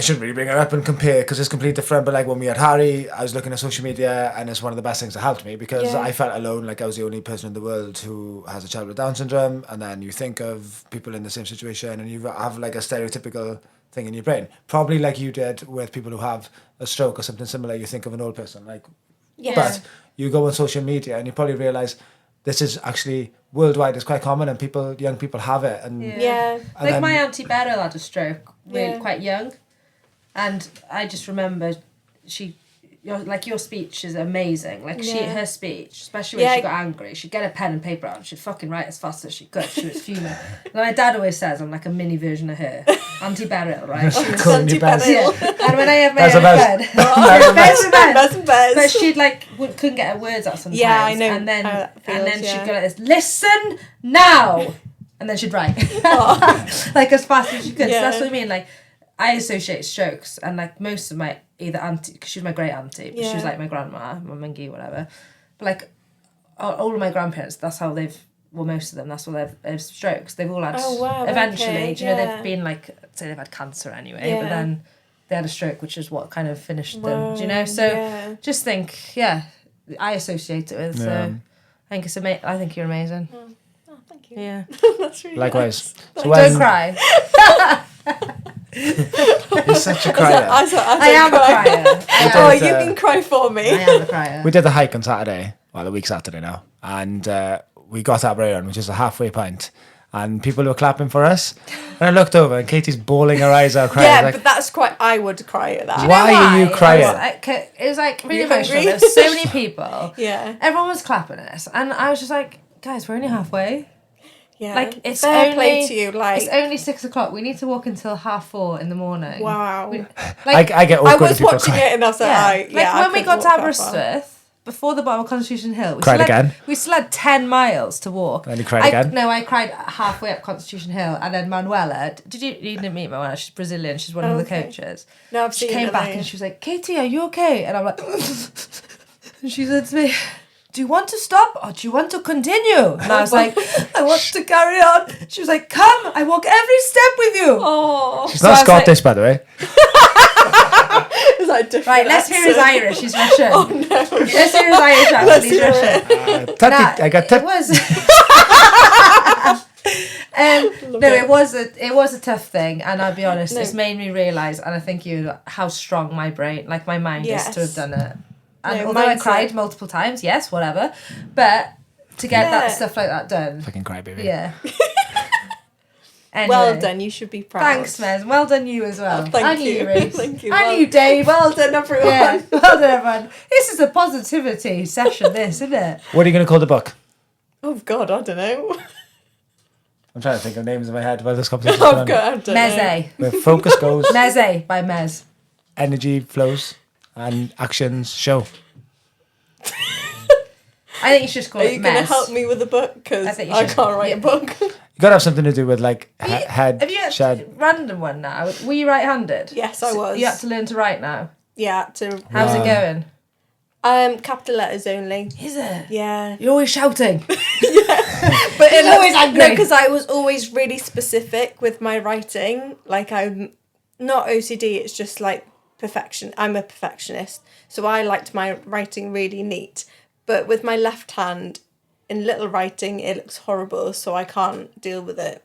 shouldn't really bring it up and compare because it's completely different, but like when we had Harry, I was looking at social media and it's one of the best things that helped me because I felt alone, like I was the only person in the world who has a child with Down syndrome, and then you think of people in the same situation and you have like a stereotypical thing in your brain, probably like you did with people who have a stroke or something similar. You think of an old person, like, but you go on social media and you probably realise this is actually worldwide. It's quite common, and young people have it. And Yeah. Like then, my auntie Beryl had a stroke really Yeah. quite young, and I just remember your speech is amazing. Like her speech, especially when she got angry, she'd get a pen and paper out and she'd fucking write as fast as she could. She was fuming. And my dad always says I'm like a mini version of her, Auntie Beryl, right? She was Auntie Beryl. Yeah. And when I have my That's own the bed, Best and best. but she'd couldn't get her words out sometimes. Yeah, I know And then how that feels, she'd go like this, listen now, and then she'd write like as fast as she could. Yeah. So that's what I mean. Like I associate strokes, and like most of my either auntie, because she was my great auntie, but she was like my grandma, my mungie, whatever. But like all of my grandparents, that's how most of them, that's what they've strokes. They've all had eventually. Okay, Do you know they've been like, say they've had cancer anyway, but then they had a stroke, which is what kind of finished them. Do you know? So just think, I associate it with. So I think it's amazing. I think you're amazing. Oh, thank you. Yeah. That's really likewise. nice. So Don't cry. You're such a crier. I am a crier. Oh, you can cry for me. I am a crier. We did the hike on Saturday, the week Saturday now, and we got to Mererid, which is a halfway point, and people were clapping for us. And I looked over, and Katie's bawling her eyes out, crying. Yeah, but that's I would cry at that. Why are you crying? It was like really You emotional. hungry? There were so many people. Yeah. Everyone was clapping us, and I was just like, guys, we're only halfway. Yeah. Like it's fair only play to you. Like it's only 6:00. We need to walk until 4:30 in the morning. wow. I get awkward I when was people watching cry. it and I was like, when we got to to Aberystwyth, before the bottom of Constitution Hill, Cried again? we still had 10 miles to walk. And you cried again? No, I cried halfway up Constitution Hill, and then Manuela. You didn't meet Manuela? She's Brazilian. She's one of the coaches. No, I've She seen came it, back though. and she was like, "Katie, are you okay?" And I'm like, and she said to me, "Do you want to stop or do you want to continue?" And I was like, "I want to carry on." She was like, "Come, I walk every step with you." Oh, She's not Scottish, by the way. is that different? Right, let's hear his accent? Irish. He's Russian. Oh no. Let's hear his Irish accent. Let's He's hear Russian. I got It was. It was a tough thing, and I'll be honest, it's made me realise, and I think how strong my brain, like my mind, is to have done it. And although I cried multiple times, yes, whatever, but to get that stuff like that done, fucking cry, baby. yeah. Anyway, Well done. You should be proud. thanks, Mez. Well done, you as well. Oh, thank and you. Rhys. Thank you. And you, Dave. Well done, everyone. Yeah, well done, everyone. This is a positivity session, this, isn't it? What are you going to call the book? Oh God, I don't know. I'm trying to think of names in my head while this competition Oh God, I don't know. Meze. Where focus goes, Meze by Mez. energy flows, and actions show. I think you should just call Are it you going to Mez. help me with the book? Because I think you I should. can't write Yeah. a book. You got to have something to do with like head, Have you shed. random one now? Were you right-handed? Yes, I was. You had to learn to write now. Yeah. How's it going? Capital letters only. Is it? Yeah. You're always shouting. But it's always angry. No, because I was always really specific with my writing. Like I'm not OCD. It's just like perfection. I'm a perfectionist, so I liked my writing really neat. But with my left hand, in little writing, it looks horrible. So I can't deal with it.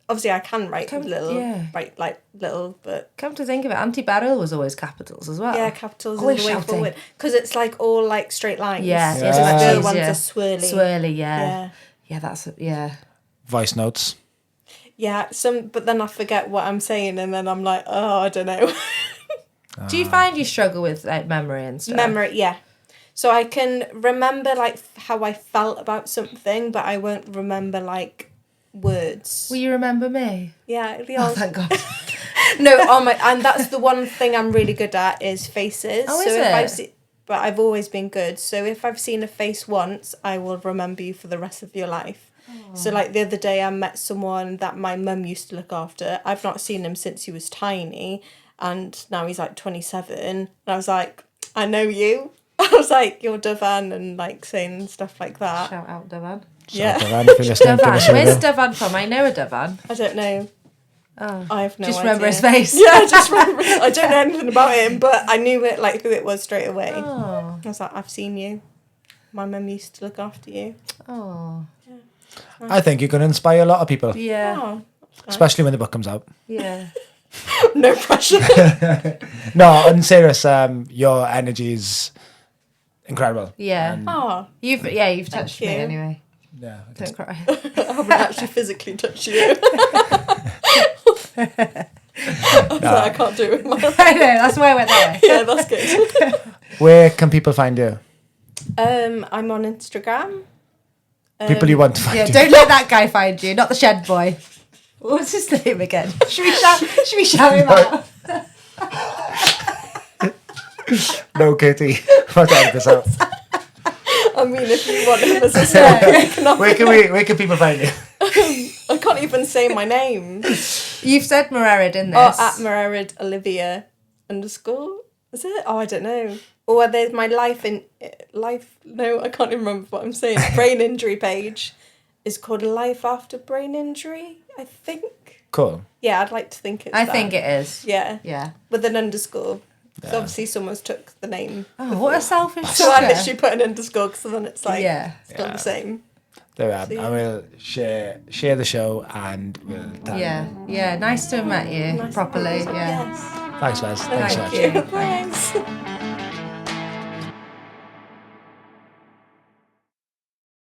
Obviously, I can write with little, write like little, but Come to think of it, Auntie Beryl was always capitals as well. yeah, capitals Always is the way shouting. forward because it's like all like straight lines. Yeah, so it's like the much other ones easier. are swirly. Swirly, yeah. Yeah. Yeah, that's, yeah. Voice notes. Yeah, but then I forget what I'm saying, and then I'm like, oh, I don't know. Do you find you struggle with like memory and stuff? Memory, yeah. So I can remember like how I felt about something, but I won't remember like words. Will you remember me? Yeah, the Oh, old. thank God. No, and that's the one thing I'm really good at is faces. Oh, so is if it? I've seen, but I've always been good. So if I've seen a face once, I will remember you for the rest of your life. So like the other day I met someone that my mum used to look after. I've not seen him since he was tiny, and now he's like 27. And I was like, I know you. I was like, you're Davan, and like saying stuff like that. Shout out, Davan. Yeah. So, if you're listening, give us Davan. a Where's review. Davan from? I know a Davan. I don't know. Oh. I have no Just idea. remember his face. Yeah, I just remember. I don't know anything about him, but I knew it like who it was straight away. Oh. I was like, I've seen you. My mum used to look after you. Oh. I think you're going to inspire a lot of people, Yeah. Oh, especially when the book comes out. Yeah. no pressure. No, in serious, your energy is incredible. Yeah. And Oh, You've touched me you. anyway. Yeah. Don't cry. I haven't actually physically touched you. I can't do it with my I know, that's why I went that way. Yeah, that's good. Where can people find you? I'm on Instagram. People you want to find Yeah, you. don't let that guy find you, not the shed boy. What's his name again? Should we shout him out? No, Katie. I'll edit this out. I mean, if you want him as a stalker, Where can people find you? I can't even say my name. You've said Mererid in this. Oh, at Mererid Olivia _ Is it? Oh, I don't know. Or there's my life. No, I can't even remember what I'm saying. Brain injury page is called Life After Brain Injury, I think. Cool. Yeah, I'd like to think it's I that. think it is. Yeah. Yeah. With an underscore. So obviously someone's took the name. Oh, what a selfish So I sucker. literally put an underscore because then it's like still the same. There we are. I will share the show and we'll tag you. Yeah. Nice to have met you properly. Yeah. Yes. Thanks, Wes. Thank Thanks so much. you. Thanks.